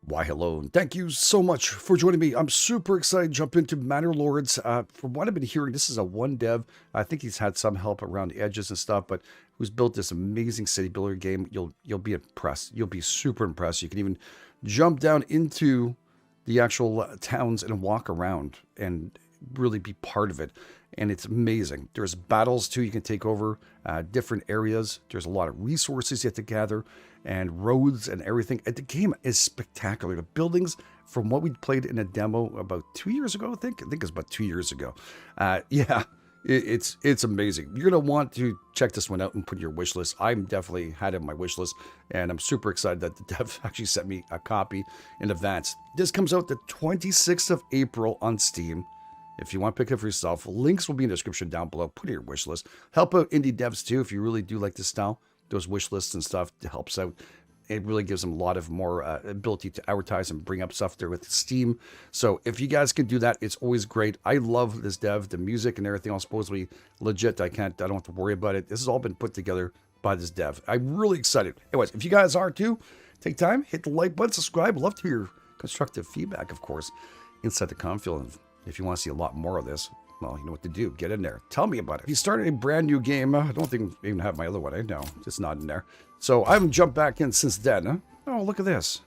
Why, hello, and thank you so much for joining me. I'm super excited to jump into Manor Lords. From what I've been hearing, this is a one dev. I think he's had some help around the edges and stuff, but who's built this amazing city builder game. You'll be impressed. You'll be super impressed. You can even jump down into the actual towns and walk around and really be part of it. And it's amazing. There's battles too. You can take over different areas. There's a lot of resources you have to gather and roads and everything. And the game is spectacular. The buildings, from what we played in a demo about 2 years ago, I think it was about 2 years ago. It's amazing. You're going to want to check this one out and put your wish list. I'm definitely had it on my wish list, and I'm super excited that the dev actually sent me a copy in advance. This comes out the 26th of April on Steam. If you want to pick it up for yourself, links will be in the description down below. Put in your wish list. Help out indie devs too if you really do like this style. Those wish lists and stuff helps out. It really gives them a lot of more ability to advertise and bring up stuff there with Steam. So if you guys can do that, it's always great. I love this dev, the music and everything else supposedly legit. I don't have to worry about it. This has all been put together by this dev. I'm really excited. Anyways, if you guys are too, take time, hit the like button, subscribe. I'd love to hear your constructive feedback, of course, inside the comment field. If you want to see a lot more of this, well, you know what to do. Get in there. Tell me about it. If you started a brand new game, I don't think I even have my other one. I know it's not in there. So I haven't jumped back in since then. Huh? Oh, look at this.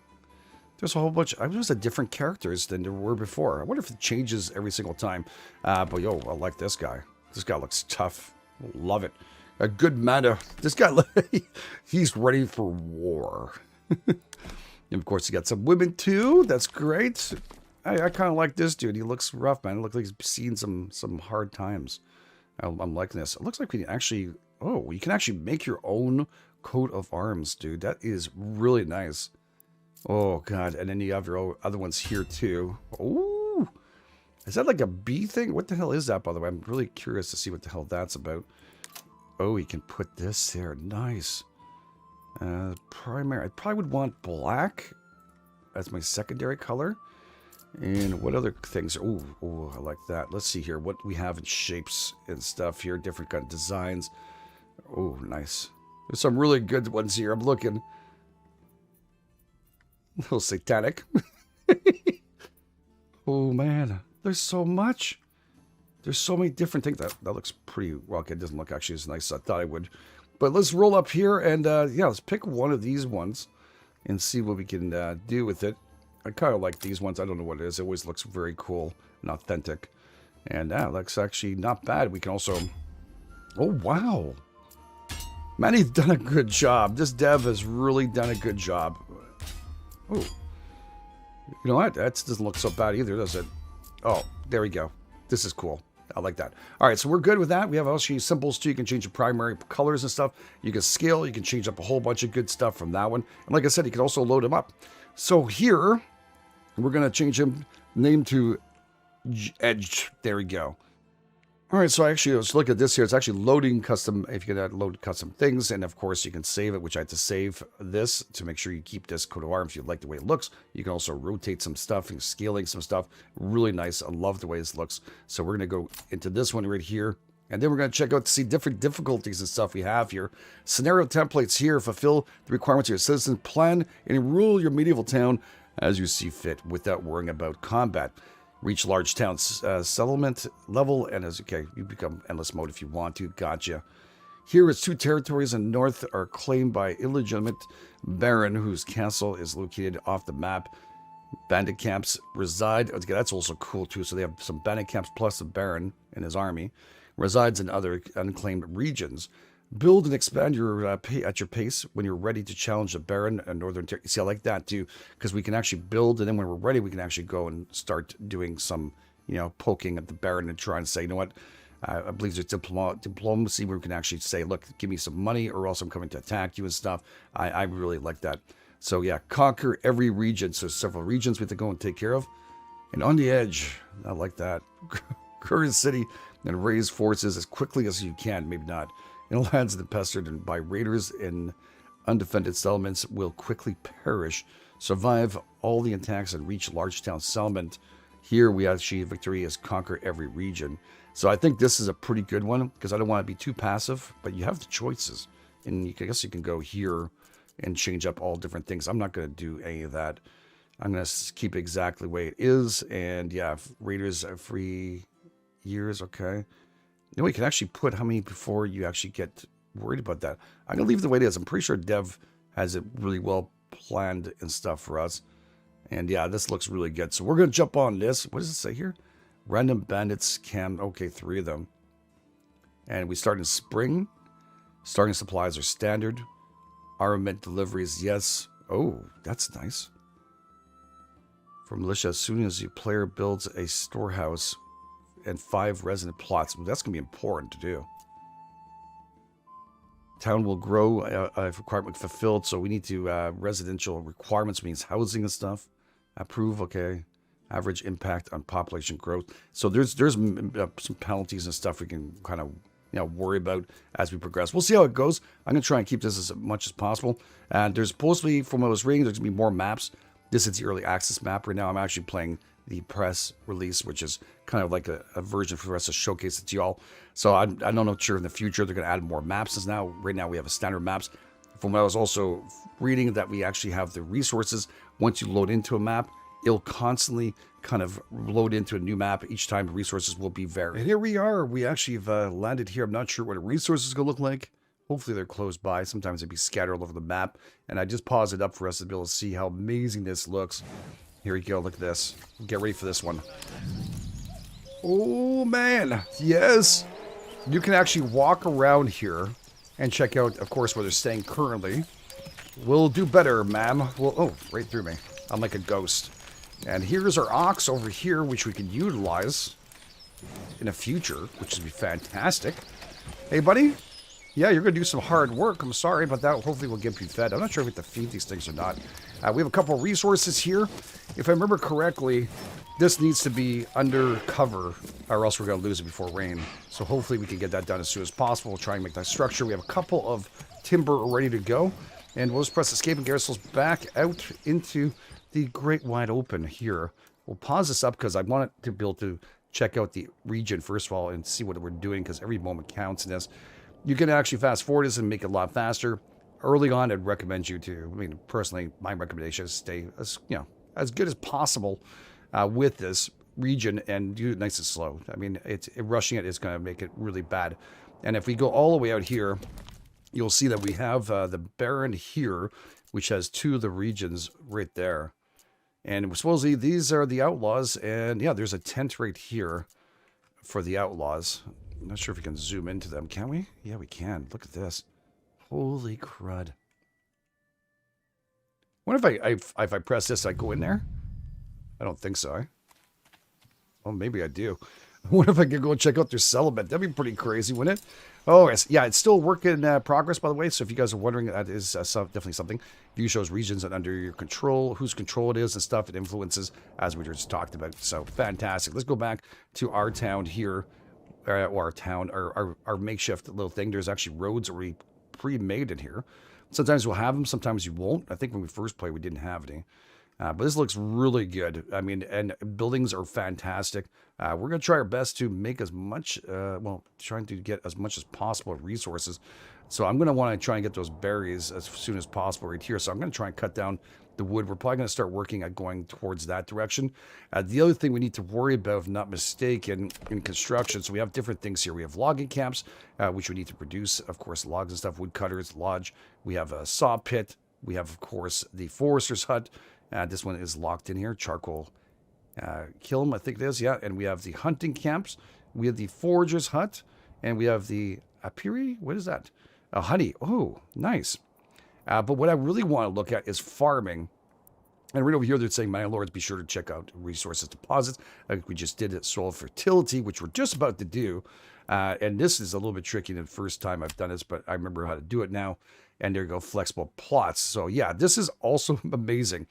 There's a whole bunch. There's a different characters than there were before. I wonder if it changes every single time. But yo, I like this guy. This guy looks tough. Love it. A good mana. This guy, he's ready for war. And of course, he got some women too. That's great. I kind of like this dude. He looks rough, man. It looks like he's seen some hard times. I'm liking this. It looks like we can actually... Oh, you can actually make your own coat of arms, dude. That is really nice. Oh, God. And then you have your other ones here, too. Oh, is that like a bee thing? What the hell is that, by the way? I'm really curious to see what the hell that's about. Oh, you can put this there. Nice. Primary. I probably would want black as my secondary color. And what other things? Oh, I like that. Let's see here what we have in shapes and stuff here. Different kind of designs. Oh, nice. There's some really good ones here. I'm looking. A little satanic. Oh, man. There's so much. There's so many different things. That looks pretty... Well, okay, it doesn't look actually as nice as I thought it would. But let's roll up here and, yeah, let's pick one of these ones and see what we can do with it. I kind of like these ones. I don't know what it is. It always looks very cool and authentic. And that looks actually not bad. We can also... Oh, wow. Man, he's done a good job. This dev has really done a good job. Oh. You know what? That doesn't look so bad either, does it? Oh, there we go. This is cool. I like that. All right, so we're good with that. We have also symbols too. You can change your primary colors and stuff. You can scale. You can change up a whole bunch of good stuff from that one. And like I said, you can also load them up. So here... We're going to change him name to GameEdged. There we go. All right, so actually, let's look at this here. It's actually loading custom, if you can load custom things. And of course, you can save it, which I had to save this to make sure you keep this coat of arms if you like the way it looks. You can also rotate some stuff and scaling some stuff. Really nice. I love the way this looks. So we're going to go into this one right here. And then we're going to check out to see different difficulties and stuff we have here. Scenario templates here. Fulfill the requirements of your citizen. Plan and rule your medieval town as you see fit without worrying about combat. Reach large town settlement level, and as okay, you become endless mode if you want to. Gotcha. Here is 2 territories in the north are claimed by illegitimate baron whose castle is located off the map. Bandit camps reside. Okay, that's also cool too. So they have some bandit camps plus a baron and his army resides in other unclaimed regions. Build and expand your at your pace when you're ready to challenge the Baron and Northern Territory. See, I like that too, because we can actually build, and then when we're ready, we can actually go and start doing some, poking at the Baron and try and say, you know what, I believe there's diplomacy where we can actually say, look, give me some money or else I'm coming to attack you and stuff. I really like that. So yeah, conquer every region. So several regions we have to go and take care of. And on the edge, I like that. Current city and raise forces as quickly as you can, maybe not. In lands that pestered by raiders and undefended settlements will quickly perish. Survive all the attacks and reach large town settlement. Here we actually victory is conquer every region. So I think this is a pretty good one because I don't want to be too passive, but you have the choices. And I guess you can go here and change up all different things. I'm not going to do any of that. I'm going to keep it exactly the way it is. And yeah, raiders are free years. Okay. No, we can actually put how many before you actually get worried about that. I'm going to leave it the way it is. I'm pretty sure Dev has it really well planned and stuff for us. And yeah, this looks really good. So we're going to jump on this. What does it say here? Random bandits can, okay, 3 of them. And we start in spring. Starting supplies are standard. Armament deliveries, yes. Oh, that's nice. For militia, as soon as the player builds a storehouse and 5 resident plots, well, that's going to be important to do. Town will grow if requirement fulfilled, so we need to, residential requirements means housing and stuff. Approve, okay. Average impact on population growth. So there's some penalties and stuff we can kind of worry about as we progress. We'll see how it goes. I'm going to try and keep this as much as possible. And there's supposedly, from what I was reading, there's going to be more maps. This is the early access map right now. I'm actually playing the press release, which is kind of like a version for us to showcase it to y'all. So I don't know sure in the future they're going to add more maps. As now, right now we have a standard maps. From what I was also reading, that we actually have the resources. Once you load into a map, it'll constantly kind of load into a new map. Each time the resources will be varied. And here we are. We actually have landed here. I'm not sure what the resources is going to look like. Hopefully they're close by. Sometimes they'd be scattered all over the map. And I just paused it up for us to be able to see how amazing this looks. Here we go. Look at this. Get ready for this one. Oh, man. Yes. You can actually walk around here and check out, of course, where they're staying currently. We'll do better, ma'am. Well, oh, right through me. I'm like a ghost. And here's our ox over here, which we can utilize in the future, which would be fantastic. Hey, buddy. Yeah, you're going to do some hard work. I'm sorry, but that hopefully will get you fed. I'm not sure if we have to feed these things or not. We have a couple of resources here. If I remember correctly, this needs to be under cover, or else we're going to lose it before rain. So hopefully we can get that done as soon as possible. We'll try and make that structure. We have a couple of timber ready to go. And we'll just press escape and get ourselves back out into the great wide open here. We'll pause this up because I want it to be able to check out the region first of all and see what we're doing, because every moment counts in this. You can actually fast forward this and make it a lot faster. Early on, I'd recommend you to, I mean, personally, my recommendation is stay as good as possible with this region and do it nice and slow. I mean, rushing it is going to make it really bad. And if we go all the way out here, you'll see that we have the Baron here, which has 2 of the regions right there. And supposedly these are the outlaws. And yeah, there's a tent right here for the outlaws. I'm not sure if we can zoom into them. Can we? Yeah, we can. Look at this. Holy crud. What if I press this, I go in there? I don't think so. Well, maybe I do. What if I could go check out their settlement? That'd be pretty crazy, wouldn't it? Oh, yes. Yeah, it's still work in progress, by the way. So if you guys are wondering, that is definitely something. View shows regions that under your control, whose control it is and stuff. It influences, as we just talked about. So fantastic. Let's go back to our town here. Or our town, our makeshift little thing. There's actually roads already pre-made in here. Sometimes we'll have them, sometimes you won't. I think when we first played, we didn't have any. But this looks really good. I mean, and buildings are fantastic. We're going to try our best to make as much, trying to get as much as possible resources. So I'm going to want to try and get those berries as soon as possible right here. So I'm going to try and cut down the wood. We're probably going to start working at going towards that direction. The other thing we need to worry about, if not mistaken, in construction, so we have different things here. We have logging camps, which we need to produce, of course, logs and stuff, wood cutters, lodge. We have a saw pit. We have, of course, the forester's hut. This one is locked in here. Charcoal kiln, I think it is. Yeah, and we have the hunting camps. We have the forager's hut. And we have the apiary. What is that? Honey. Oh, nice. But what I really want to look at is farming. And right over here, they're saying, my lords, be sure to check out resources deposits. Like we just did at soil fertility, which we're just about to do. And this is a little bit tricky the first time I've done this, but I remember how to do it now. And there you go, flexible plots. So yeah, this is also amazing.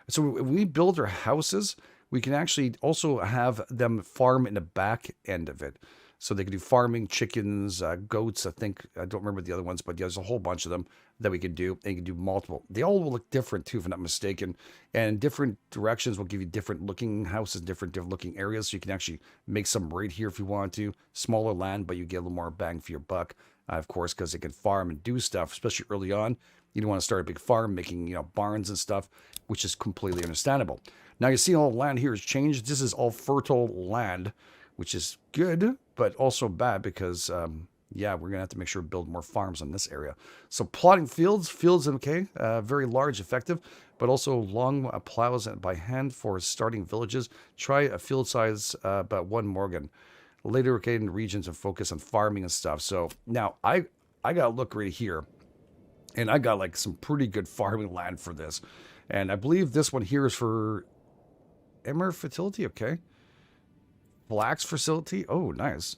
So when we build our houses, we can actually also have them farm in the back end of it. So they can do farming, chickens, goats, I think. I don't remember the other ones, but there's a whole bunch of them that we can do. And you can do multiple. They all will look different, too, if I'm not mistaken. And different directions will give you different looking houses, different looking areas. So you can actually make some right here if you want to. Smaller land, but you get a little more bang for your buck, of course, because they can farm and do stuff, especially early on. You don't want to start a big farm making, barns and stuff, which is completely understandable. Now you see all the land here has changed. This is all fertile land, which is good, but also bad because, yeah, we're going to have to make sure to build more farms on this area. So plotting fields okay, very large, effective, but also long plows by hand for starting villages. Try a field size about 1 morgan. Later located in regions and focus on farming and stuff. So now I got to look right here, and I got like some pretty good farming land for this. And I believe this one here is for emmer fertility, okay. Flax fertility, oh, nice.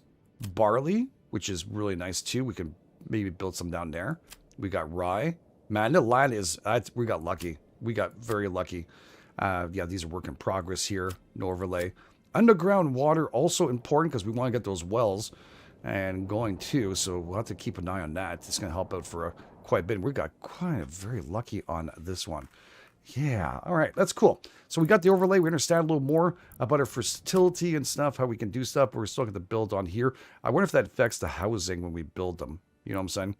Barley, which is really nice too. We can maybe build some down there. We got rye. Man, the land is, we got lucky. We got very lucky. Yeah, these are work in progress here. No overlay. Underground water, also important because we want to get those wells and going too. So we'll have to keep an eye on that. It's going to help out for quite a bit. We got quite very lucky on this one. Yeah, all right, that's cool. So we got the overlay. We understand a little more about our fertility and stuff, how we can do stuff. But we're still going to build on here. I wonder if that affects the housing when we build them. You know what I'm saying?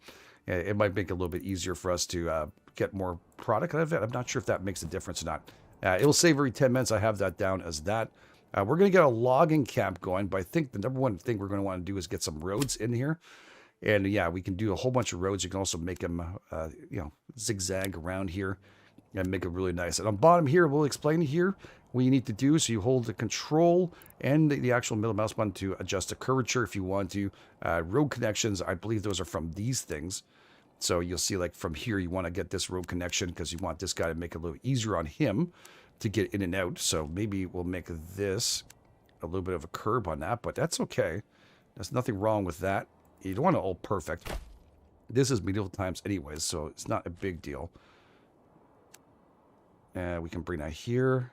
It might make it a little bit easier for us to get more product out of it. I'm not sure if that makes a difference or not. It will save every 10 minutes. I have that down as that. We're going to get a logging camp going, but I think the number one thing we're going to want to do is get some roads in here. And yeah, we can do a whole bunch of roads. You can also make them, zigzag around here and make it really nice. And on bottom here, we'll explain here what you need to do. So you hold the control and the actual middle mouse button to adjust the curvature if you want to. Road connections, I believe those are from these things. So you'll see like from here, you want to get this road connection because you want this guy to make it a little easier on him to get in and out. So maybe we'll make this a little bit of a curb on that, but that's okay. There's nothing wrong with that. You don't want it all perfect. This is medieval times anyways, so it's not a big deal. We can bring that here.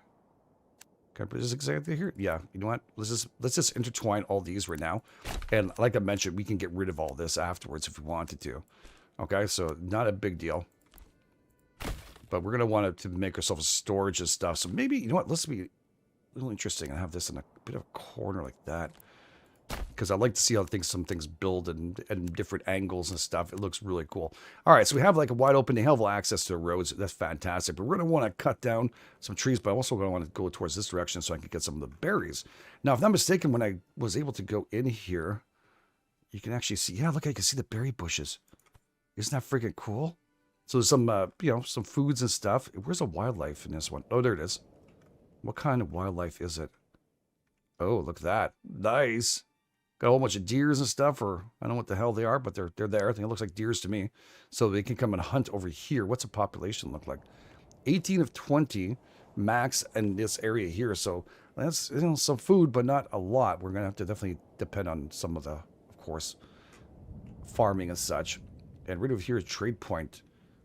Can I put this exactly here? Yeah, you know what? Let's just intertwine all these right now. And like I mentioned, we can get rid of all this afterwards if we wanted to. Okay, so not a big deal. But we're going to want to make ourselves storage and stuff. So maybe, you know what? Let's be a little interesting and have this in a bit of a corner like that. Because I like to see how some things build and different angles and stuff. It looks really cool. All right, so we have like a wide open, they have access to the roads. That's fantastic. But we're going to want to cut down some trees, but I'm also going to want to go towards this direction so I can get some of the berries. Now, if I'm not mistaken, when I was able to go in here, you can actually see, yeah, look, I can see the berry bushes. Isn't that freaking cool? So there's some, some foods and stuff. Where's the wildlife in this one? Oh, there it is. What kind of wildlife is it? Oh, look at that. Nice. Got a whole bunch of deers and stuff, or I don't know what the hell they are, but they're there. I think it looks like deers to me. So they can come and hunt over here. What's the population look like? 18 of 20 max in this area here. So that's some food, but not a lot. We're gonna have to definitely depend on some of the, of course, farming and such. And right over here is trade point.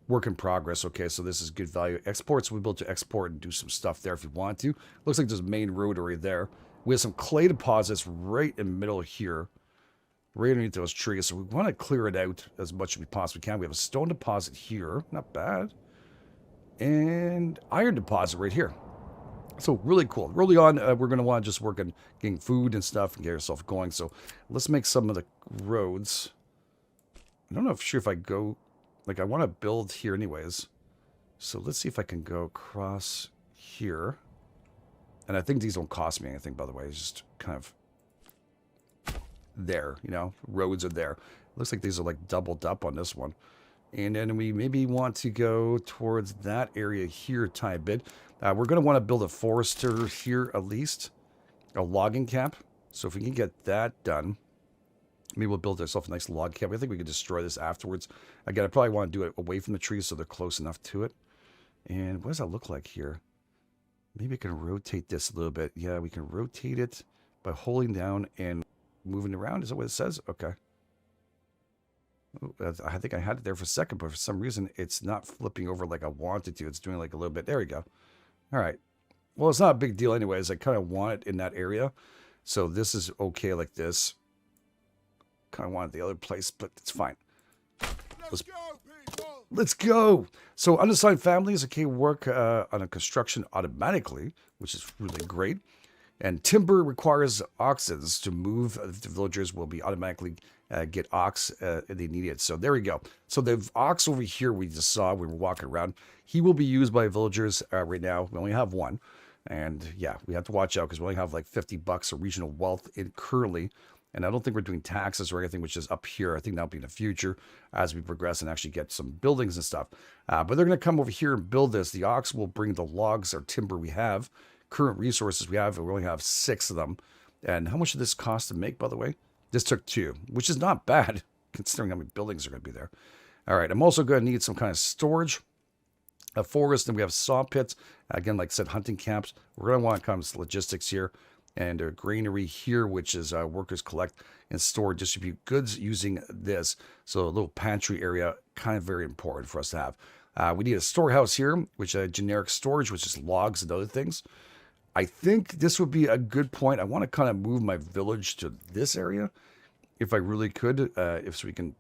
Work in progress. Okay, so this is good value. Exports, we'll be able to export and do some stuff there if you want to. Looks like there's a main road right there. We have some clay deposits right in the middle here, right underneath those trees. So we want to clear it out as much as we possibly can. We have a stone deposit here. Not bad. And iron deposit right here. So really cool. Early on, we're going to want to just work on getting food and stuff and get ourselves going. So let's make some of the roads. I don't know if I go... Like, I want to build here anyways. So let's see if I can go across here. And I think these don't cost me anything, by the way. It's just kind of there, roads are there. Looks like these are like doubled up on this one. And then we maybe want to go towards that area here a tiny bit. We're going to want to build a forester here at least. A logging camp. So if we can get that done, maybe we'll build ourselves a nice log camp. I think we could destroy this afterwards. Again, I probably want to do it away from the trees so they're close enough to it. And what does that look like here? Maybe I can rotate this a little bit. Yeah, we can rotate it by holding down and moving around. Is that what it says? Okay. I think I had it there for a second, but for some reason, it's not flipping over like I wanted to. It's doing like a little bit. There we go. All right. Well, it's not a big deal anyways. I kind of want it in that area. So this is okay like this. Kind of wanted the other place, but it's fine. Let's go. So unassigned families, okay, work on a construction automatically, which is really great. And timber requires oxen to move. The villagers will be automatically get ox if they need it. So there we go. So the ox over here we just saw when we were walking around, he will be used by villagers right now. We only have one. And yeah, we have to watch out because we only have like $50 of regional wealth in currently. And I don't think we're doing taxes or anything, which is up here. I think that'll be in the future as we progress and actually get some buildings and stuff. But they're going to come over here and build this. The ox will bring the logs or timber we have, current resources we have. We only have 6 of them. And how much did this cost to make, by the way? This took 2, which is not bad considering how many buildings are going to be there. All right, I'm also going to need some kind of storage. A forest, and we have saw pits. Again, like I said, hunting camps. We're going to want kind of logistics here. And a granary here, which is workers collect and store, distribute goods using this. So a little pantry area, kind of very important for us to have. We need a storehouse here, which is generic storage, which is logs and other things. I think this would be a good point. I want to kind of move my village to this area, if I really could, if so we can,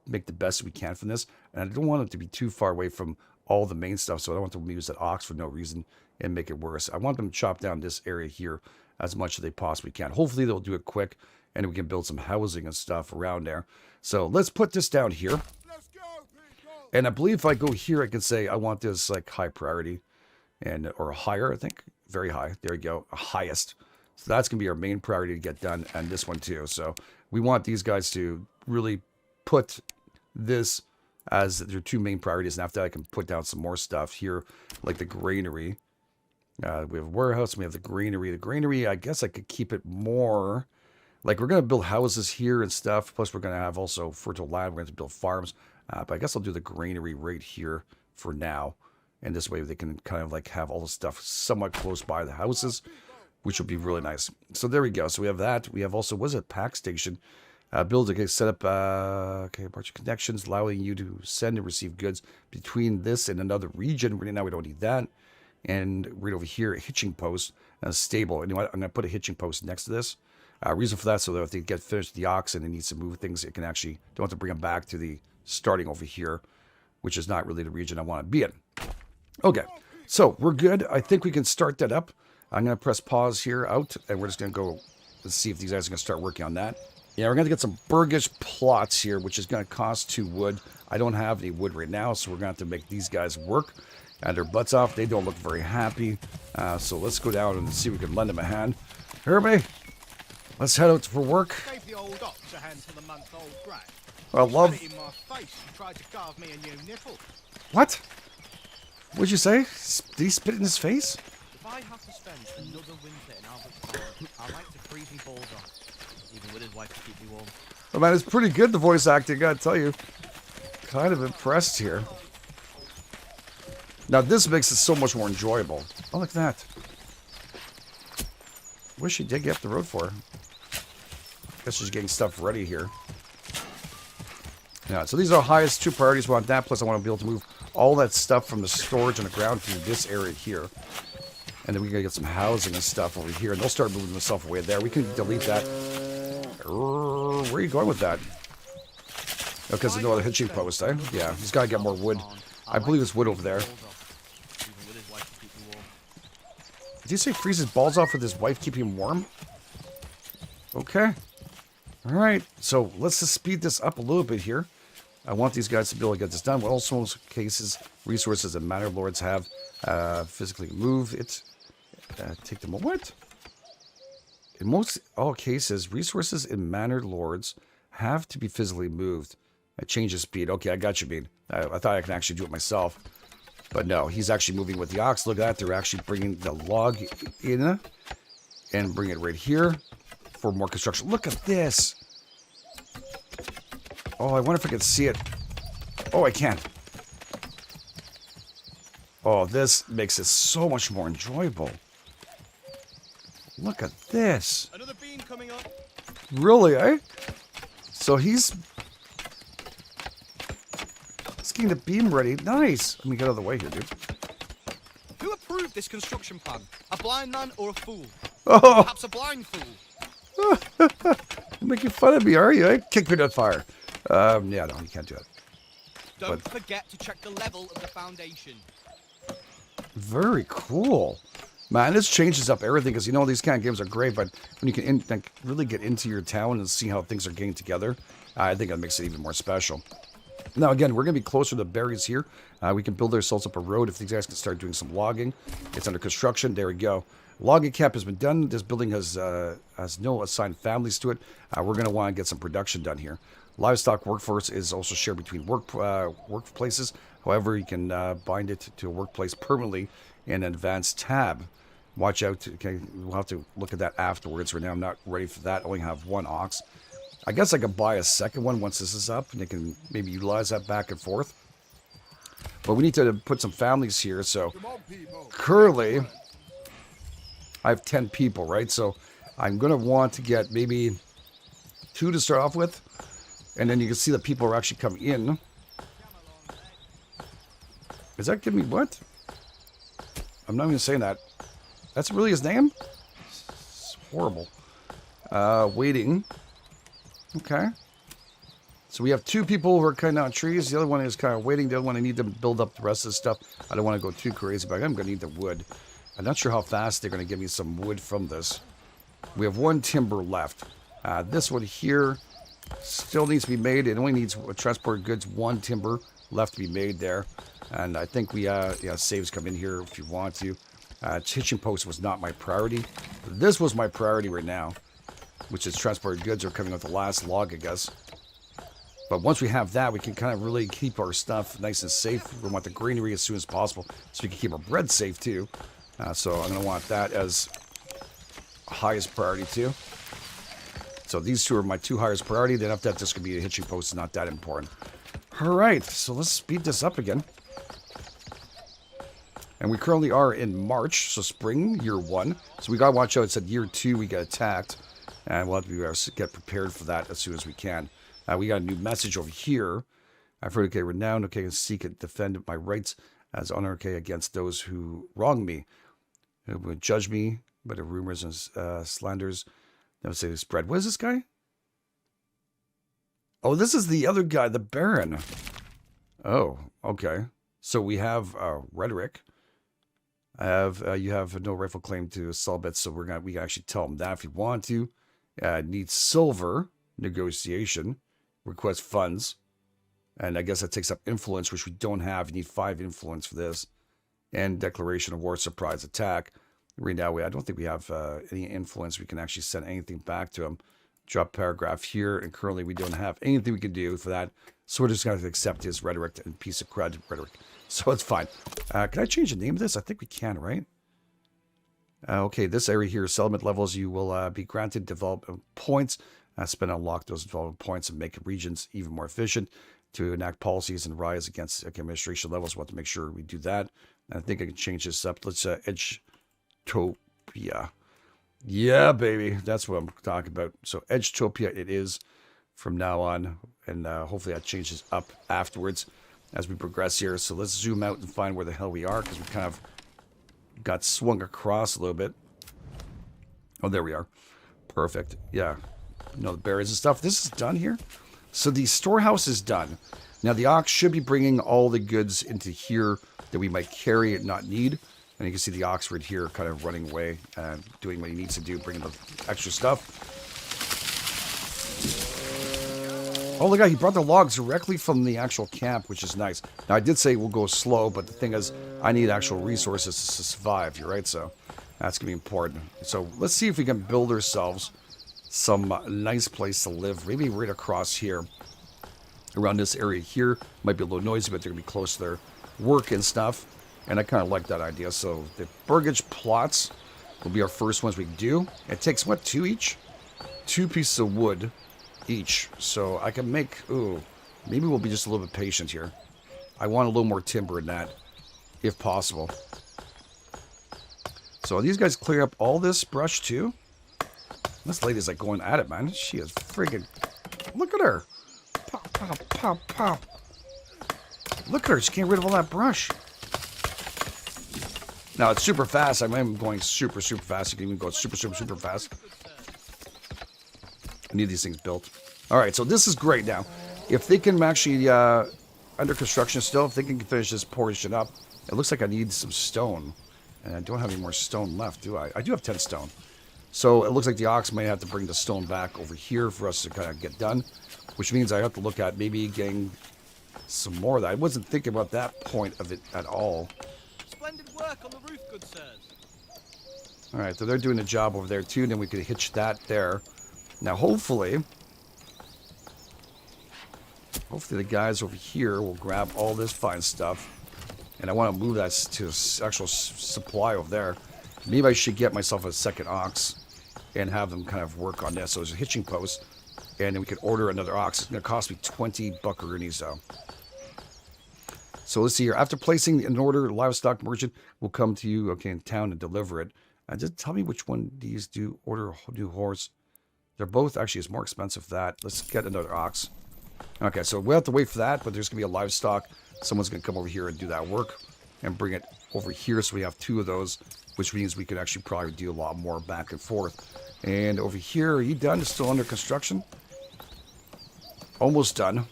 make the best we can from this. And I don't want it to be too far away from all the main stuff, so I don't want them to use that ox for no reason and make it worse. I want them to chop down this area here as much as they possibly can. Hopefully they'll do it quick and we can build some housing and stuff around there. So let's put this down here. Let's go, people. And I believe if I go here, I can say I want this like high priority or higher, I think. Very high. There you go. Highest. So that's going to be our main priority to get done, and this one too. So we want these guys to really put this as their 2 main priorities. And after that, I can put down some more stuff here, like the granary. We have a warehouse, and we have the granary. The granary, I guess I could keep it more. Like, we're going to build houses here and stuff. Plus, we're going to have also fertile land. We're going to build farms. But I guess I'll do the granary right here for now. And this way they can kind of like have all the stuff somewhat close by the houses, which will be really nice. So there we go. So we have that. We have also, what is it? Pack station. Build a set up, a bunch of connections, allowing you to send and receive goods between this and another region. Right now we don't need that. And right over here, a hitching post, a stable. And you know what? I'm going to put a hitching post next to this. Reason for that, so that if they get finished with the ox and it needs to move things, it can actually, don't have to bring them back to the starting over here, which is not really the region I want to be in. Okay, so we're good. I think we can start that up. I'm going to press pause here out, and we're just going to go, let's see if these guys are going to start working on that. Yeah, we're going to get some burgish plots here, which is going to cost 2 wood. I don't have any wood right now, so we're going to have to make these guys work and their butts off. They don't look very happy. So let's go down and see if we can lend them a hand. Everybody, let's head out for work. Gave the old ox a hand to the month-old grey. I love... He put it in my face and tried to carve me a new nipple. What? What'd you say? Did he spit in his face? If I have to spend another winter in Albert's Farm, I like to freeze me balls off, even with his wife to keep me warm. Oh man, it's pretty good, the voice acting, gotta tell you. Kind of impressed here. Now this makes it so much more enjoyable. Oh, look at that. Wish she did get up the road for her. Guess she's getting stuff ready here. Yeah, so these are our highest 2 priorities. We want that, plus I want to be able to move all that stuff from the storage on the ground to this area here. And then we're going to get some housing and stuff over here. And they'll start moving themselves away there. We can delete that. Where are you going with that? Oh, because there's no other hitching post, eh? Yeah, he's got to get more wood. I believe it's wood over there. Did you say freeze his balls off with his wife keeping him warm? Okay. Alright, so let's just speed this up a little bit here. I want these guys to be able to get this done. What also most cases, resources that Manor Lords have physically move it. Take them. What? In most all cases, resources in Manor Lords have to be physically moved. Change the speed. Okay, I got you, Bean. I thought I could actually do it myself. But no, he's actually moving with the ox. Look at that. They're actually bringing the log in and bring it right here for more construction. Look at this. Oh, I wonder if I can see it. Oh, I can't. Oh, this makes it so much more enjoyable. Look at this. Another beam coming up. Really, eh? So he's getting the beam ready. Nice. Let me get out of the way here, dude. Who approved this construction plan? A blind man or a fool? Oh, Perhaps a blind fool. you're making fun of me, are you? Eh? Kick me to the fire. Yeah, no, you can't do it. Don't forget to check the level of the foundation. Very cool. Man, this changes up everything because, you know, these kind of games are great, but when you can like, really get into your town and see how things are getting together, I think that makes it even more special. Now, again, we're going to be closer to the berries here. We can build ourselves up a road if these guys can start doing some logging. It's under construction. There we go. Logging camp has been done. This building has no assigned families to it. We're going to want to get some production done here. Livestock workforce is also shared between workplaces. However, you can bind it to a workplace permanently in an advanced tab. Watch out. Okay, we'll have to look at that afterwards. Right now, I'm not ready for that. I only have one ox. I guess I could buy a second one once this is up, and they can maybe utilize that back and forth. But we need to put some families here. So currently, I have 10 people, right? So I'm going to want to get maybe 2 to start off with. And then you can see that people are actually coming in. Is that giving me what? I'm not even saying that. That's really his name? It's horrible. Waiting. Okay. So we have 2 people who are cutting down trees. The other one is kind of waiting. The other one, I need to build up the rest of the stuff. I don't want to go too crazy, but I'm going to need the wood. I'm not sure how fast they're going to give me some wood from this. We have 1 timber left. This one here still needs to be made. It only needs transport goods, 1 timber left to be made there. And I think we, saves come in here if you want to. Hitching post was not my priority. This was my priority right now, which is transport goods are coming with the last log, I guess. But once we have that, we can kind of really keep our stuff nice and safe. We want the greenery as soon as possible so we can keep our bread safe too. So I'm going to want that as highest priority too. So these 2 are my 2 highest priority. Then after that, this could be a hitching post. It's not that important. All right, so let's speed this up again. And we currently are in March, so spring, year 1. So we got to watch out. It said year 2, we get attacked. And we'll have to get prepared for that as soon as we can. We got a new message over here. I've heard, okay, renowned, okay, and seek and defend my rights as honor, okay, against those who wrong me. Who would judge me, but the rumors and slanders never say spread. What is this guy? Oh, this is the other guy, the Baron. Oh, okay. So we have rhetoric. You have no rightful claim to Sulbit, so we can actually tell him that if you want to. Need silver, negotiation, request funds, and I guess that takes up influence, which we don't have. You need 5 influence for this, and declaration of war, surprise attack. Right now, I don't think we have any influence. We can actually send anything back to him. Drop paragraph here, and currently we don't have anything we can do for that. So we're just going to accept his rhetoric and piece of crud rhetoric. So it's fine. Can I change the name of this? I think we can, right? Okay, this area here, settlement levels, you will be granted development points. Spend unlock those development points and make regions even more efficient to enact policies and rise against administration levels. We'll have to make sure we do that. And I think I can change this up. Let's Edgetopia. Yeah, baby. That's what I'm talking about. So Edgetopia it is from now on. And hopefully that changes up afterwards as we progress here. So let's zoom out and find where the hell we are, because we kind of got swung across a little bit. Oh, there we are. Perfect. Yeah. You know, the berries and stuff. This is done here. So the storehouse is done. Now the ox should be bringing all the goods into here that we might carry and not need. And you can see the ox right here kind of running away and doing what he needs to do, bringing the extra stuff. Oh, look at, he brought the logs directly from the actual camp, which is nice. Now, I did say we'll go slow, but the thing is, I need actual resources to survive here, right? So that's going to be important. So let's see if we can build ourselves some nice place to live. Maybe right across here, around this area here. Might be a little noisy, but they're going to be close to their work and stuff. And I kind of like that idea. So the burgage plots will be our first ones we do. It takes, what, 2 each? 2 pieces of wood each. So I can make, ooh, maybe we'll be just a little bit patient here. I want a little more timber in that, if possible. So these guys clear up all this brush too. This lady's like going at it, man. She is freaking, look at her. Pop, pop, pop, pop. Look at her, she can't get rid of all that brush. Now it's super fast. I'm going super, super fast. You can even go super, super, super fast. I need these things built. All right, so this is great now. If they can actually, under construction still, if they can finish this portion up, it looks like I need some stone. And I don't have any more stone left, do I? I do have 10 stone. So it looks like the ox might have to bring the stone back over here for us to kind of get done. Which means I have to look at maybe getting some more of that. I wasn't thinking about that point of it at all. Splendid work on the roof, good sirs. Alright, so they're doing a job over there too. Then we could hitch that there. Now hopefully the guys over here will grab all this fine stuff. And I want to move that to actual supply over there. Maybe I should get myself a second ox and have them kind of work on this. So there's a hitching post. And then we could order another ox. It's going to cost me 20 buckaroonies though. So let's see here. After placing an order, livestock merchant will come to you, okay, in town and deliver it. Just tell me which one these do. Order a new horse. They're both actually, it's more expensive for that. Let's get another ox. Okay, so we'll have to wait for that, but there's going to be a livestock. Someone's going to come over here and do that work and bring it over here. So we have 2 of those, which means we could actually probably do a lot more back and forth. And over here, are you done? It's still under construction? Almost done.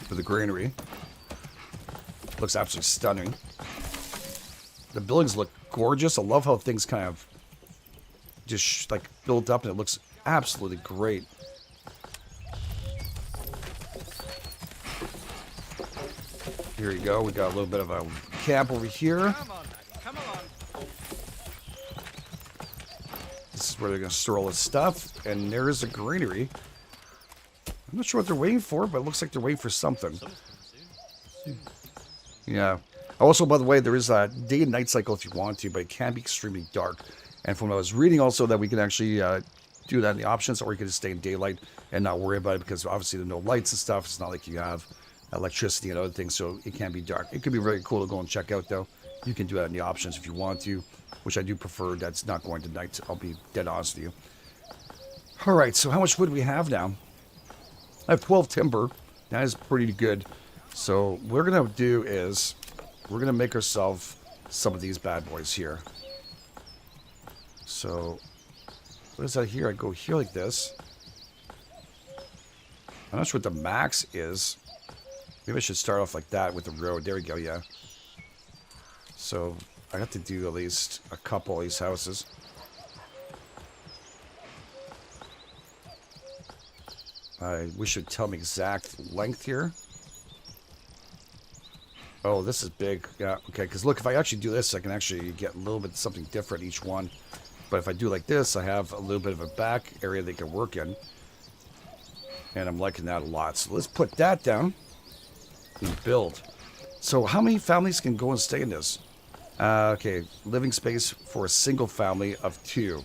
For the granary. Looks absolutely stunning. The buildings look gorgeous. I love how things kind of just like built up and it looks absolutely great. Here you go. We got a little bit of a camp over here. Come on, Daddy, come along. This is where they're going to store all this stuff. And there is a granary. I'm not sure what they're waiting for, but it looks like they're waiting for something. Yeah. Also, by the way, there is a day and night cycle if you want to, but it can be extremely dark. And from what I was reading also that we can actually do that in the options, or you can just stay in daylight and not worry about it because obviously there are no lights and stuff. It's not like you have electricity and other things, so it can be dark. It could be very cool to go and check out, though. You can do that in the options if you want to, which I do prefer. That's not going to night. I'll be dead honest with you. All right, so how much wood do we have now? I have 12 timber. That is pretty good. So what we're going to do is we're going to make ourselves some of these bad boys here. So what is that here? I go here like this. I'm not sure what the max is. Maybe I should start off like that with the road. There we go, yeah. So I have to do at least a couple of these houses. We should tell them exact length here. Oh, this is big. Yeah, okay, because look, if I actually do this, I can actually get a little bit something different each one. But if I do like this, I have a little bit of a back area they can work in. And I'm liking that a lot. So let's put that down and build. So how many families can go and stay in this? Okay, living space for a single family of 2.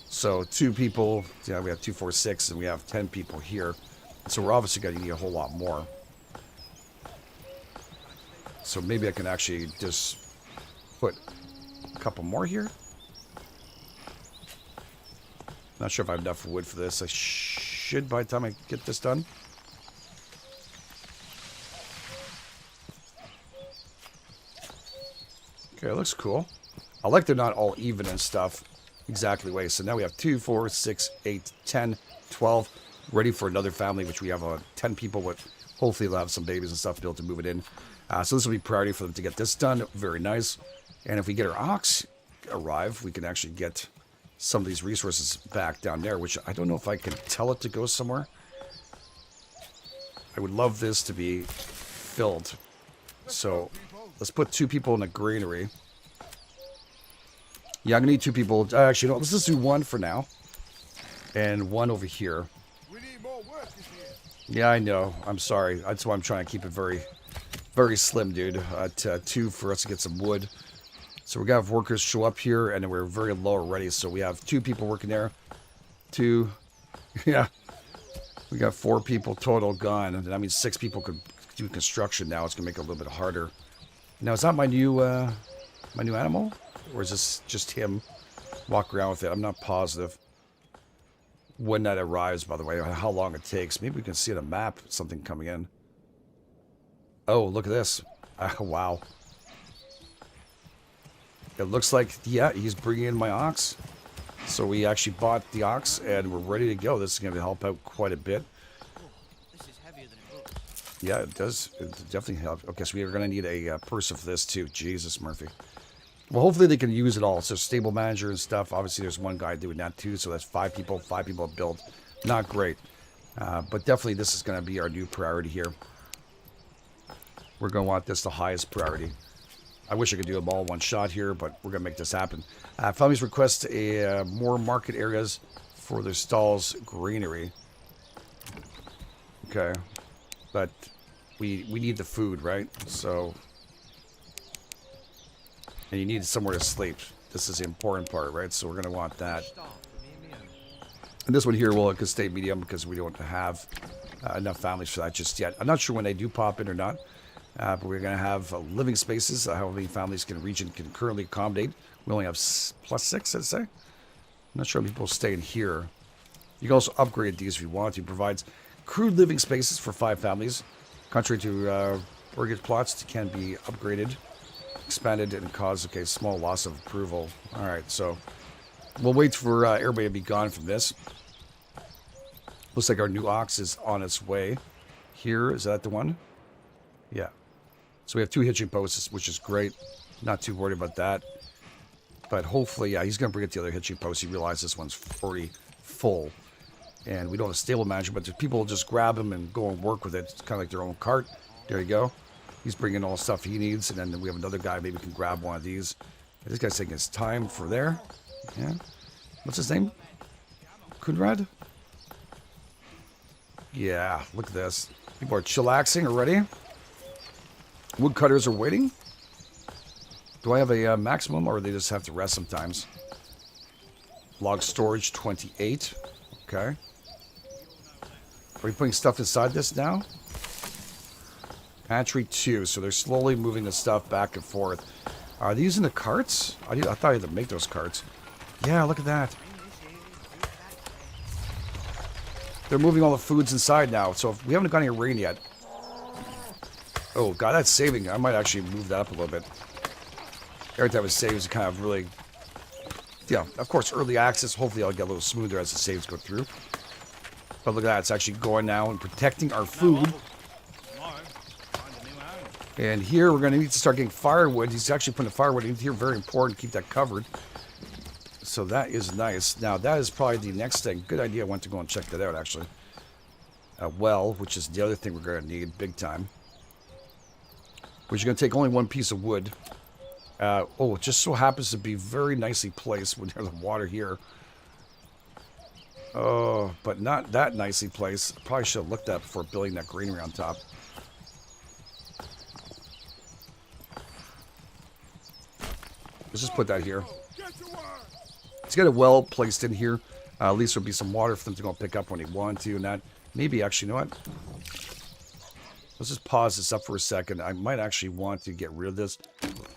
So 2 people, yeah, we have 2, 4, 6, and we have 10 people here. So we're obviously going to need a whole lot more. So maybe I can actually just put a couple more here. Not sure if I have enough wood for this. I should by the time I get this done. Okay, it looks cool. I like they're not all even and stuff. Exactly way. So now we have 2, 4, 6, 8, 10, 12. Ready for another family, which we have 10 people, but hopefully they'll have some babies and stuff to be able to move it in. So this will be priority for them to get this done. Very nice. And if we get our ox arrive, we can actually get some of these resources back down there, which I don't know if I can tell it to go somewhere. I would love this to be filled. So let's put 2 people in a granary. Yeah, I'm going to need 2 people. Actually, no, let's just do 1 for now. And 1 over here. We need more workers here. Yeah, I know. I'm sorry. That's why I'm trying to keep it very, very slim, dude. At 2 for us to get some wood. So we're going to have workers show up here, and we're very low already. So we have 2 people working there. 2. Yeah. We got 4 people total gone. And that means 6 people could do construction now. It's going to make it a little bit harder. Now, is that my new animal? Or is this just him walk around with it? I'm not positive. When that arrives, by the way, how long it takes. Maybe we can see on a map something coming in. Oh, look at this. Wow. It looks like, yeah, he's bringing in my ox. So we actually bought the ox, and we're ready to go. This is going to help out quite a bit. This is heavier than it looks. Yeah, it does. It definitely helps. Okay, so we are going to need a person for this, too. Jesus, Murphy. Well, hopefully they can use it all. So stable manager and stuff. Obviously, there's one guy doing that too. So that's 5 people. 5 people have built. Not great. But definitely this is going to be our new priority here. We're going to want this the highest priority. I wish I could do them all in one shot here, but we're going to make this happen. Families request more market areas for their stalls greenery. Okay. But we need the food, right? So... And you need somewhere to sleep. This is the important part, right? So we're going to want that. And this one here will stay medium because we don't have enough families for that just yet. I'm not sure when they do pop in or not. But we're going to have living spaces. How many families region can currently accommodate. We only have +6, I'd say. I'm not sure how many people stay in here. You can also upgrade these if you want to. Provides crude living spaces for 5 families. Contrary to mortgage plots, can be upgraded. Expanded and cause small loss of approval. All right, so we'll wait for everybody to be gone from this. Looks like our new ox is on its way. Here, is that the one? Yeah. So we have 2 hitching posts, which is great. Not too worried about that. But hopefully, yeah, he's going to bring it to the other hitching post. He realizes this one's already full. And we don't have a stable manager, but people will just grab him and go and work with it. It's kind of like their own cart. There you go. He's bringing all the stuff he needs, and then we have another guy maybe can grab one of these. This guy's taking his time for there. Yeah. What's his name? Kunrad? Yeah, look at this. People are chillaxing already. Woodcutters are waiting. Do I have a maximum, or they just have to rest sometimes? Log storage 28. Okay. Are we putting stuff inside this now? Pantry 2, so they're slowly moving the stuff back and forth. Are they using the carts? I thought I had to make those carts. Yeah, look at that. They're moving all the foods inside now, so we haven't got any rain yet. Oh, God, that's saving. I might actually move that up a little bit. Every time it saves, it kind of really... Yeah, of course, early access. Hopefully I'll get a little smoother as the saves go through. But look at that. It's actually going now and protecting our food. And here we're going to need to start getting firewood. He's actually putting the firewood in here. Very important. Keep that covered. So that is nice. Now, that is probably the next thing. Good idea. I want to go and check that out, actually. Well, which is the other thing we're going to need big time. Which is going to take only 1 piece of wood. Oh, it just so happens to be very nicely placed when there's the water here. Oh, but not that nicely placed. Probably should have looked at before building that greenery on top. Let's just put that here. Let's get it well placed in here. At least there'll be some water for them to go and pick up when they want to. And that, maybe actually, you know what? Let's just pause this up for a second. I might actually want to get rid of this.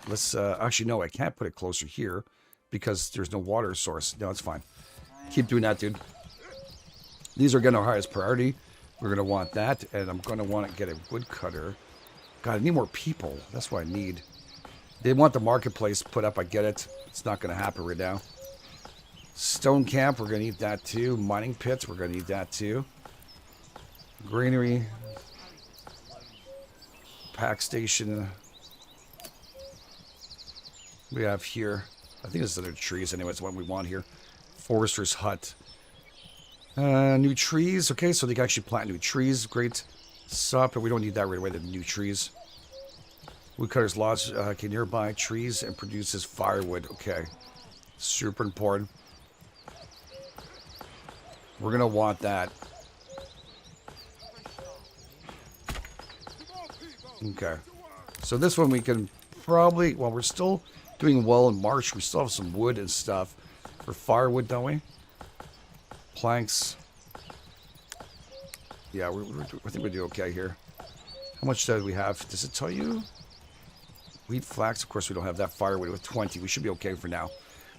Let's, actually, no, I can't put it closer here because there's no water source. No, it's fine. Keep doing that, dude. These are again our highest priority. We're going to want that. And I'm going to want to get a woodcutter. God, I need more people. That's what I need. They want the marketplace put up. I get it. It's not going to happen right now. Stone camp. We're going to need that too. Mining pits. We're going to need that too. Greenery. Pack station. We have here. I think it's other trees anyway. It's what we want here. Forester's hut. New trees. Okay, so they can actually plant new trees. Great stuff, but we don't need that right away. The new trees. Woodcutter's lodge can nearby trees and produces firewood. Okay. Super important. We're going to want that. Okay. So this one we can probably... Well, we're still doing well in March. We still have some wood and stuff for firewood, don't we? Planks. Yeah, I think we do okay here. How much do we have? Does it tell you? Wheat, flax. Of course, we don't have that firewood with 20. We should be okay for now.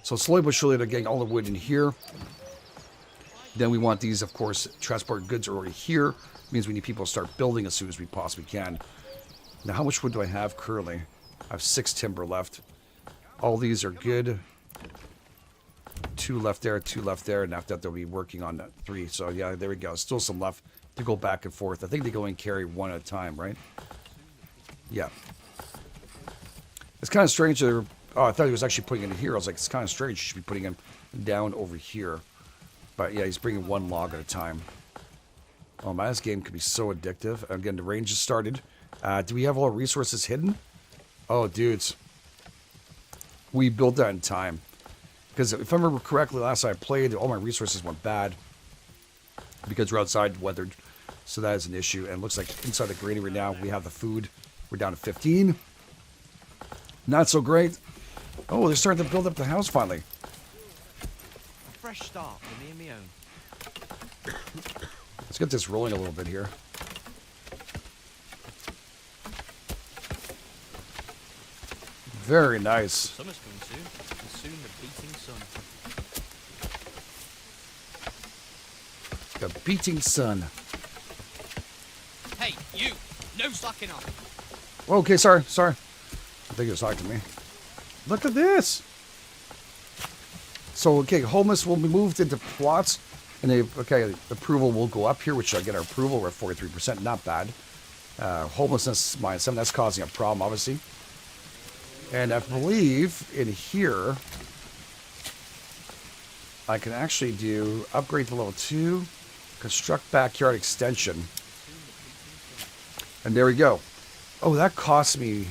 So slowly but surely, they're getting all the wood in here. Then we want these, of course, transport goods are already here. Means we need people to start building as soon as we possibly can. Now, how much wood do I have currently? I have 6 timber left. All these are good. 2 left there, 2 left there, and after that they'll be working on 3. So yeah, there we go. Still some left to go back and forth. I think they go and carry 1 at a time, right? Yeah. It's kind of strange they're Oh, I thought he was actually putting it here. I was like, it's kind of strange. You should be putting him down over here. But yeah, he's bringing one log at a time. Oh man, this game could be so addictive. Again, the range has started. Do we have all our resources hidden? Oh, dudes. We built that in time. Because if I remember correctly, last time I played, all my resources went bad. Because we're outside weathered. So that is an issue. And it looks like inside the granary now, we have the food. We're down to 15. Not so great. Oh, they're starting to build up the house finally. A fresh start for me and me own. Let's get this rolling a little bit here. Very nice. Summer's coming soon, and soon the beating sun. The beating sun. Hey, you! No slacking off! Okay, sorry. I think he was talking to me. Look at this. So, okay, homeless will be moved into plots. And okay, approval will go up here, which I get our approval. We're at 43%, not bad. Homelessness -7, that's causing a problem, obviously. And I believe in here, I can actually do upgrade to level 2, construct backyard extension. And there we go. Oh, that cost me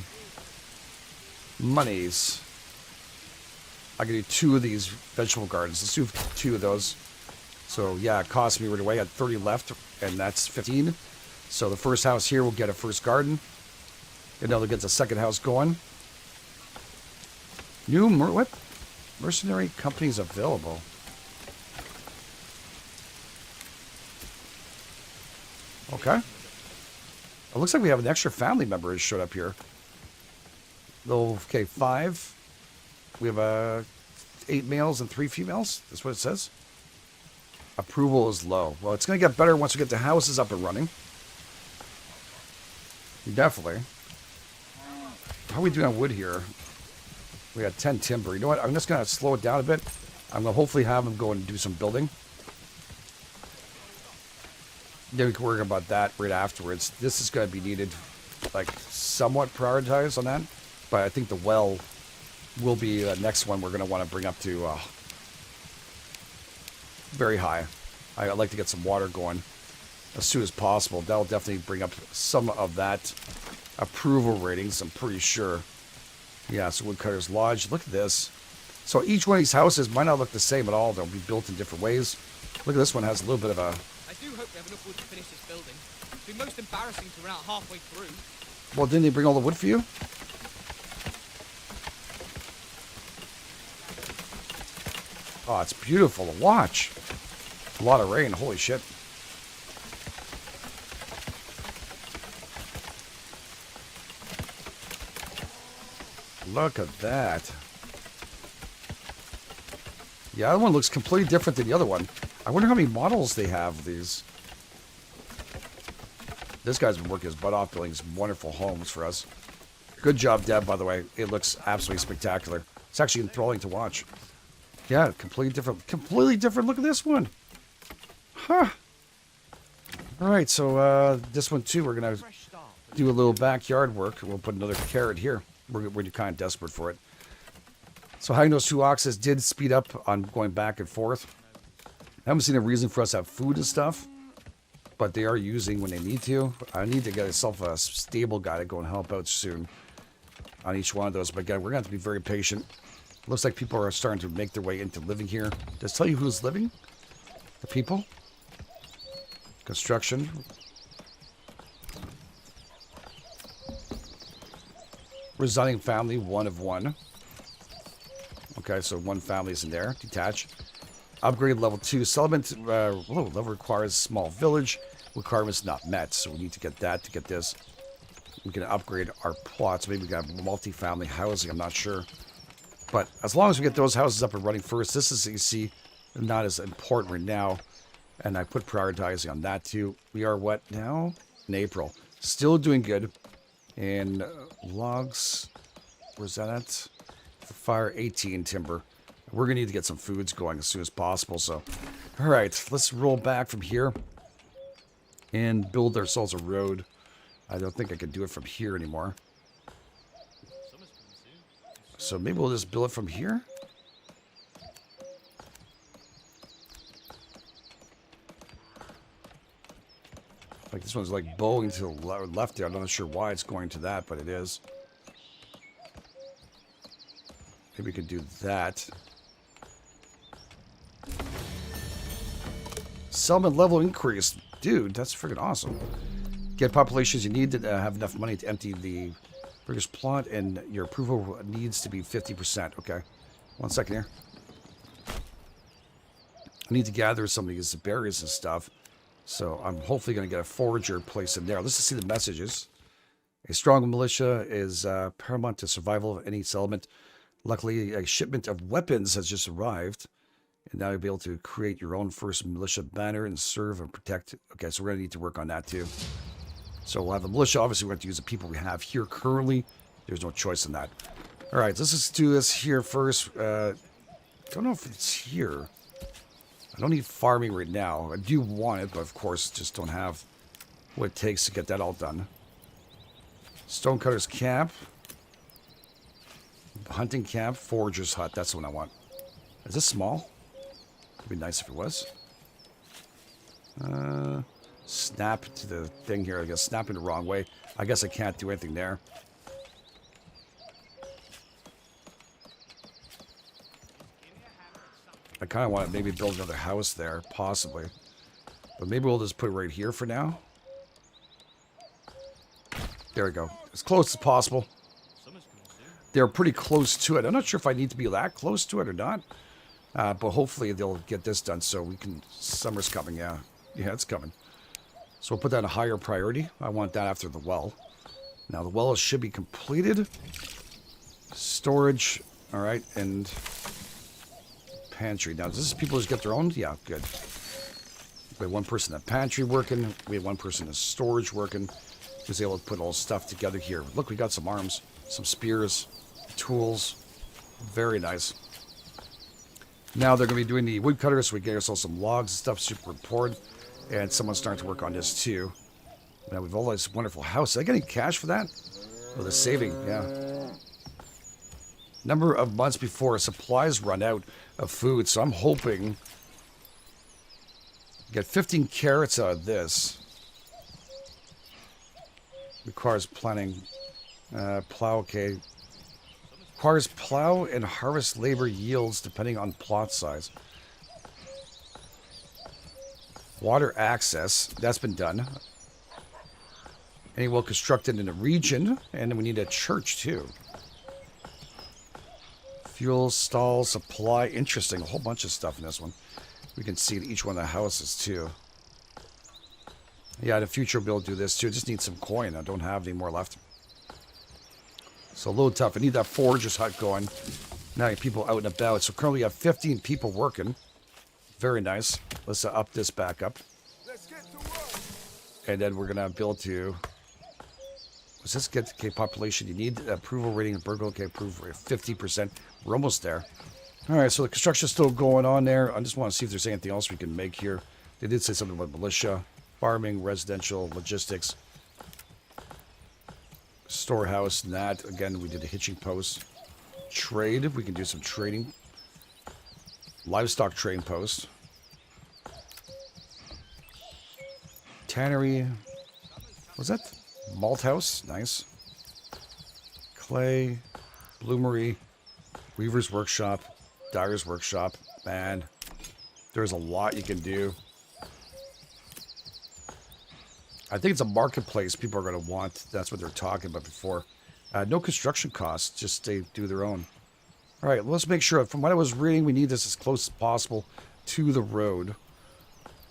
monies. I can do 2 of these vegetable gardens. Let's do 2 of those. So yeah, it cost me right away. I had 30 left, and that's 15. So the first house here will get a first garden. Another gets a second house going. New what? Mercenary companies available. Okay. It looks like we have an extra family member who showed up here. Okay, 5. We have 8 males and 3 females. That's what it says. Approval is low. Well, it's going to get better once we get the houses up and running. Definitely. How are we doing on wood here? We got 10 timber. You know what? I'm just going to slow it down a bit. I'm going to hopefully have them go and do some building. Then we can worry about that right afterwards. This is going to be needed, like, somewhat prioritized on that. But I think the well will be the next one we're going to want to bring up to very high. I'd like to get some water going as soon as possible. That'll definitely bring up some of that approval ratings, I'm pretty sure. Yeah, so Woodcutter's Lodge. Look at this. So each one of these houses might not look the same at all. They'll be built in different ways. Look at this one, has a little bit of a... I do hope we have enough wood to finish this building. It'd be most embarrassing to run out halfway through. Well, didn't they bring all the wood for you? Oh, it's beautiful to watch. A lot of rain, holy shit. Look at that. Yeah, the other one looks completely different than the other one. I wonder how many models they have of these. This guy's been working his butt off building some wonderful homes for us. Good job, Deb, by the way. It looks absolutely spectacular. It's actually enthralling to watch. Yeah, completely different. Completely different. Look at this one. Huh. All right, so this one too, we're going to do a little backyard work. We'll put another carrot here. We're kind of desperate for it. So having those 2 oxes did speed up on going back and forth. I haven't seen a reason for us to have food and stuff, but they are using when they need to. I need to get myself a stable guy to go and help out soon on each one of those. But again, we're going to have to be very patient. Looks like people are starting to make their way into living here. Does it tell you who's living? The people? Construction. Residing family, 1 of 1. Okay, so 1 family is in there. Detach. Upgrade level 2. Settlement level requires small village. Requirements not met, so we need to get that to get this. We can upgrade our plots. Maybe we got multi-family housing. I'm not sure. But as long as we get those houses up and running first, this is, you see, not as important right now. And I put prioritizing on that too. We are what now? In April. Still doing good. And logs, where's that at? The fire, 18 timber. We're going to need to get some foods going as soon as possible. So, all right, let's roll back from here and build ourselves a road. I don't think I can do it from here anymore. So maybe we'll just build it from here. Like this one's like bowing to the left there. I'm not sure why it's going to that, but it is. Maybe we could do that. Settlement level increase. Dude, that's freaking awesome. Get populations. You need to have enough money to empty the biggest plot, and your approval needs to be 50%. Okay. 1 second here. I need to gather some of these berries and stuff. So I'm hopefully going to get a forager place in there. Let's just see the messages. A strong militia is paramount to survival of any settlement. Luckily, a shipment of weapons has just arrived. And now you'll be able to create your own first militia banner and serve and protect. Okay, so we're going to need to work on that too. So we'll have a militia. Obviously, we're going to use the people we have here currently. There's no choice in that. All right, let's just do this here first. Don't know if it's here. I don't need farming right now. I do want it, but of course, just don't have what it takes to get that all done. Stonecutter's camp. Hunting camp. Forager's hut. That's the one I want. Is this small? It'd be nice if it was. Snap to the thing here. I guess snapping the wrong way. I guess I can't do anything there. I kind of want to maybe build another house there, possibly. But maybe we'll just put it right here for now. There we go. As close as possible. They're pretty close to it. I'm not sure if I need to be that close to it or not. But hopefully they'll get this done so we can... Summer's coming, yeah. Yeah, it's coming. So we'll put that in a higher priority. I want that after the well. Now the well should be completed. Storage. All right. And... pantry. Now, does this people just get their own? Yeah, good. We have one person in the pantry working. We have one person in storage working. Who's able to put all stuff together here. Look, we got some arms, some spears, tools. Very nice. Now they're going to be doing the woodcutter, so we get ourselves some logs and stuff super important. And someone's starting to work on this too. Now we've all this wonderful house. Did I get any cash for that? Oh, the saving, yeah. Number of months before supplies run out of food, so I'm hoping get 15 carrots out of this. Requires planning. Plow, okay. Requires plow and harvest labor yields depending on plot size. Water access, that's been done. Any well constructed in a region, and then we need a church too. Fuel, stall, supply. Interesting. A whole bunch of stuff in this one. We can see each one of the houses, too. Yeah, in the future, we'll be able to do this, too. I just need some coin. I don't have any more left. So a little tough. I need that forager's hut going. Now people out and about. So currently we have 15 people working. Very nice. Let's up this back up. Let's get to work. And then we're going to be able to... Does this get to population? You need approval rating of burgle. Okay, approval rate 50%. We're almost there. All right, so the construction's still going on there. I just want to see if there's anything else we can make here. They did say something about militia, farming, residential, logistics, storehouse, and that. Again, we did a hitching post. Trade. We can do some trading. Livestock trading post. Tannery. Was that malt house? Nice. Clay. Bloomery. Weaver's workshop. Dyer's workshop. Man, there's a lot you can do. I think it's a marketplace people are going to want. That's what they're talking about before. No construction costs. Just they do their own. All right, let's make sure. From what I was reading, we need this as close as possible to the road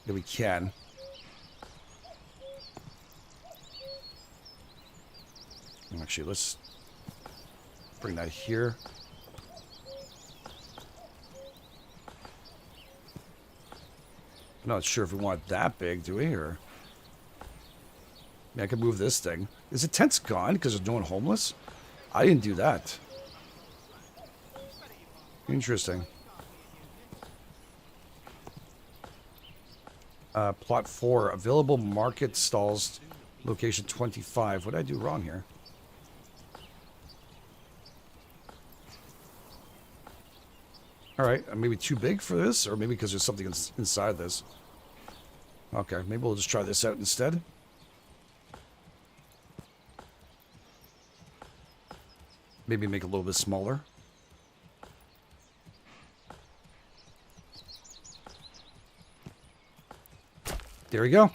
that we can. Actually, let's bring that here. I'm not sure if we want it that big, do we? Or I could move this thing. Is the tent's gone because there's no one homeless? I didn't do that. Interesting. Plot 4. Available market stalls. Location 25. What did I do wrong here? All right, maybe too big for this, or maybe because there's something inside this. Okay, maybe we'll just try this out instead. Maybe make it a little bit smaller. There we go.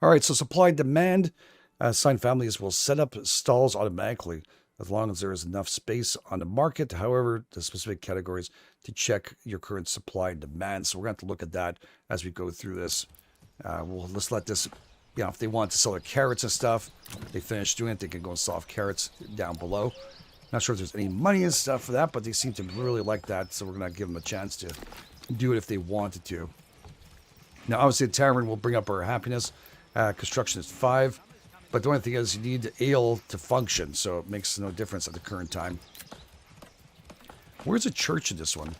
All right, so supply and demand. Assigned families will set up stalls automatically as long as there is enough space on the market. However, the specific categories to check your current supply and demand. So we're going to have to look at that as we go through this. Let's let this, you know, if they want to sell their carrots and stuff, they finish doing it, they can go and sell carrots down below. Not sure if there's any money and stuff for that, but they seem to really like that. So we're going to give them a chance to do it if they wanted to. Now, obviously, the tavern will bring up our happiness. Construction is 5. But the only thing is you need ale to function, so it makes no difference at the current time. Where's a church in this one?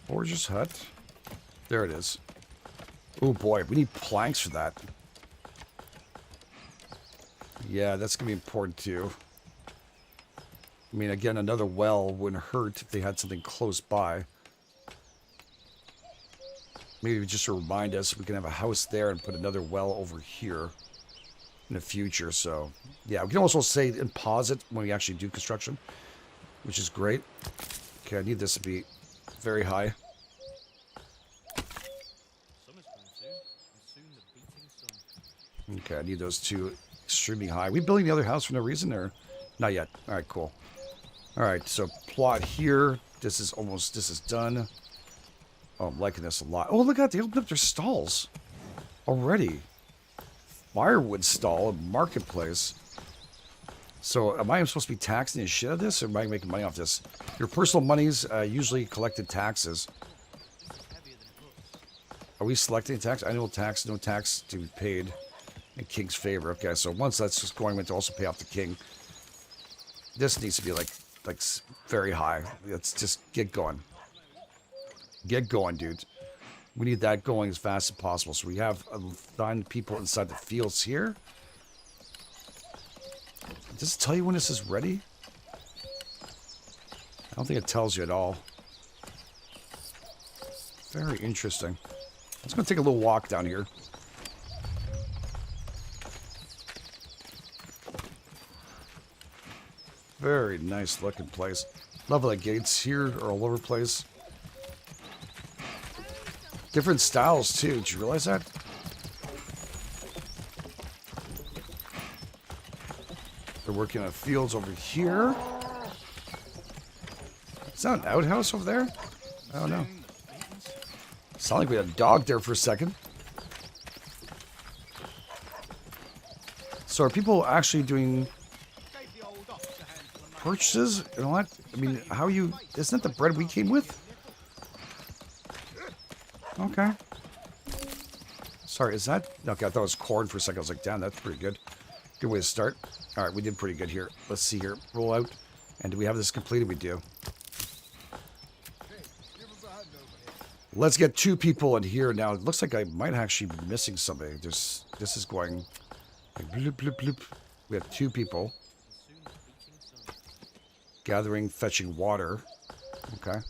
Forger's hut. There it is. Oh boy, we need planks for that. Yeah, that's going to be important too. I mean, again, another well wouldn't hurt if they had something close by. Maybe just to remind us, we can have a house there and put another well over here in the future. So yeah, we can also say and pause it when we actually do construction, which is great. Okay, I need this to be very high. Summer's coming soon, and soon the beating sun. Okay, I need those two extremely high. We building the other house for no reason, or not yet? All right, cool. All right, so plot here. This is done. Oh, I'm liking this a lot. Oh, look at that, they opened up their stalls already. Firewood stall and marketplace. So am I supposed to be taxing the shit out of this, or am I making money off this? Your personal monies usually collected taxes. Are we selecting tax? Annual tax, no tax to be paid in king's favor. Okay, so once that's just going to also pay off the king. This needs to be like very high. Let's just get going. Get going, dude. We need that going as fast as possible. So we have 9 people inside the fields here. Does it tell you when this is ready? I don't think it tells you at all. Very interesting. Let's go take a little walk down here. Very nice looking place. Love the gates here are all over the place. Different styles too. Did you realize that? They're working on fields over here. Is that an outhouse over there? I don't know. Sounded like we had a dog there for a second. So are people actually doing purchases? You know what? I mean, how you... Isn't that the bread we came with? Okay. Sorry, is that... Okay, I thought it was corn for a second. I was like, damn, that's pretty good. Good way to start. All right, we did pretty good here. Let's see here. Roll out. And do we have this completed? We do. Let's get 2 people in here now. It looks like I might actually be missing something. This is going... Like, bloop, bloop, bloop. We have 2 people. Gathering, fetching water. Okay.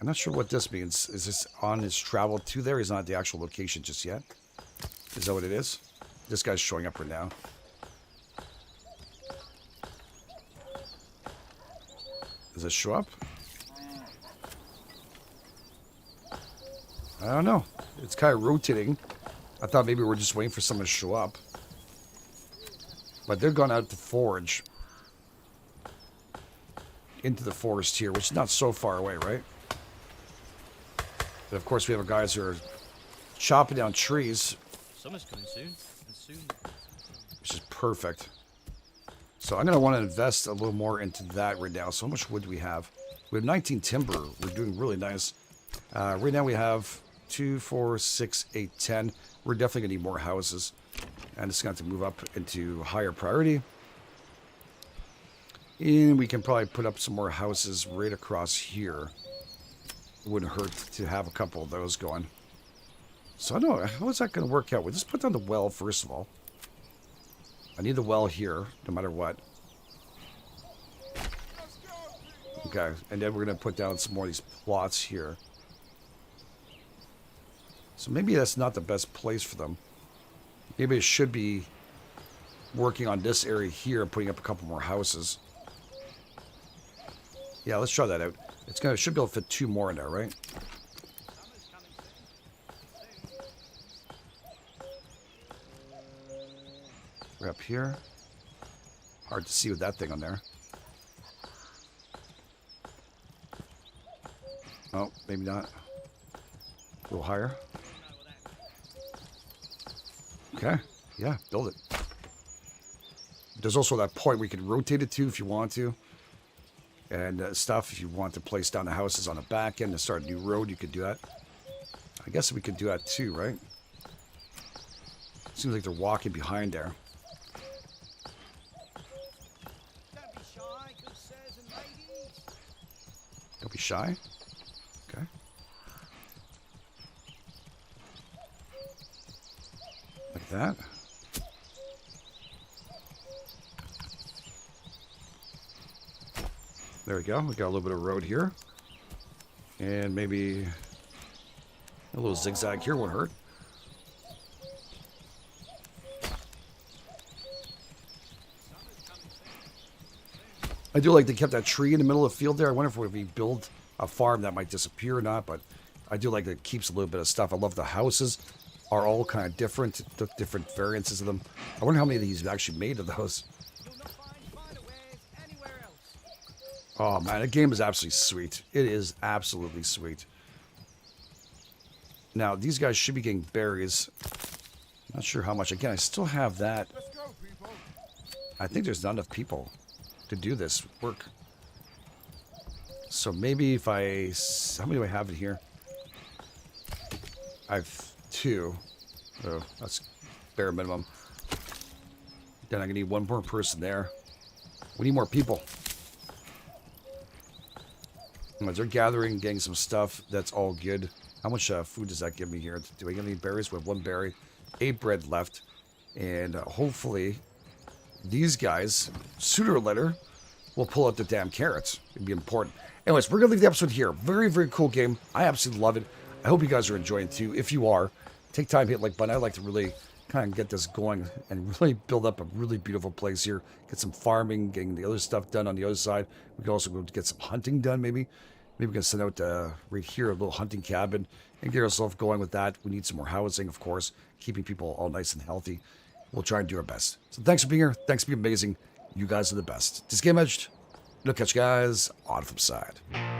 I'm not sure what this means. Is this on his travel to there? He's not at the actual location just yet. Is that what it is? This guy's showing up right now. Does it show up? I don't know. It's kind of rotating. I thought maybe we're just waiting for someone to show up. But they're gone out to forage. Into the forest here, which is not so far away, right? But of course, we have guys who are chopping down trees. Summer's coming soon, and soon. Which is perfect. So I'm going to want to invest a little more into that right now. So how much wood do we have? We have 19 timber. We're doing really nice. Right now we have 2, 4, 6, 8, 10. We're definitely going to need more houses. And it's going to have to move up into higher priority. And we can probably put up some more houses right across here. It wouldn't hurt to have a couple of those going. So I don't know, how is that going to work out? We'll just put down the well first of all. I need the well here, no matter what. Okay, and then we're going to put down some more of these plots here. So maybe that's not the best place for them. Maybe it should be working on this area here and putting up a couple more houses. Yeah, let's try that out. It should be able to fit 2 more in there, right? We're up here. Hard to see with that thing on there. Oh, maybe not. A little higher. Okay. Yeah, build it. There's also that point where you can rotate it to if you want to. And stuff, if you want to place down the houses on the back end to start a new road, you could do that. I guess we could do that too, right? Seems like they're walking behind there. Don't be shy, good sirs and ladies. Don't be shy. Okay. Like that. There we go. We got a little bit of road here. And maybe a little zigzag here won't hurt. I do like they kept that tree in the middle of the field there. I wonder if we build a farm that might disappear or not, but I do like that it keeps a little bit of stuff. I love the houses are all kind of different variances of them. I wonder how many of these actually made of those. You'll not find finer wares anywhere else. Oh man, the game is absolutely sweet. It is absolutely sweet. Now, these guys should be getting berries. Not sure how much. Again, I still have that. Let's go, people. I think there's not enough people to do this work. So maybe if I... How many do I have in here? I have 2. Oh, that's bare minimum. Then I'm going to need 1 more person there. We need more people. As they're gathering, getting some stuff, that's all good. How much food does that give me here? Do I get any berries? We have 1 berry, 8 bread left. And hopefully, these guys, sooner or later, will pull out the damn carrots. It'd be important. Anyways, we're going to leave the episode here. Very, very cool game. I absolutely love it. I hope you guys are enjoying it too. If you are, take time to hit like button. I'd like to really kind of get this going and really build up a really beautiful place here. Get some farming, getting the other stuff done on the other side. We can also go get some hunting done maybe. Maybe we can send out right here a little hunting cabin and get ourselves going with that. We need some more housing, of course, keeping people all nice and healthy. We'll try and do our best. So thanks for being here. Thanks for being amazing. You guys are the best. This is GameEdged. I'll catch you guys on the flip side.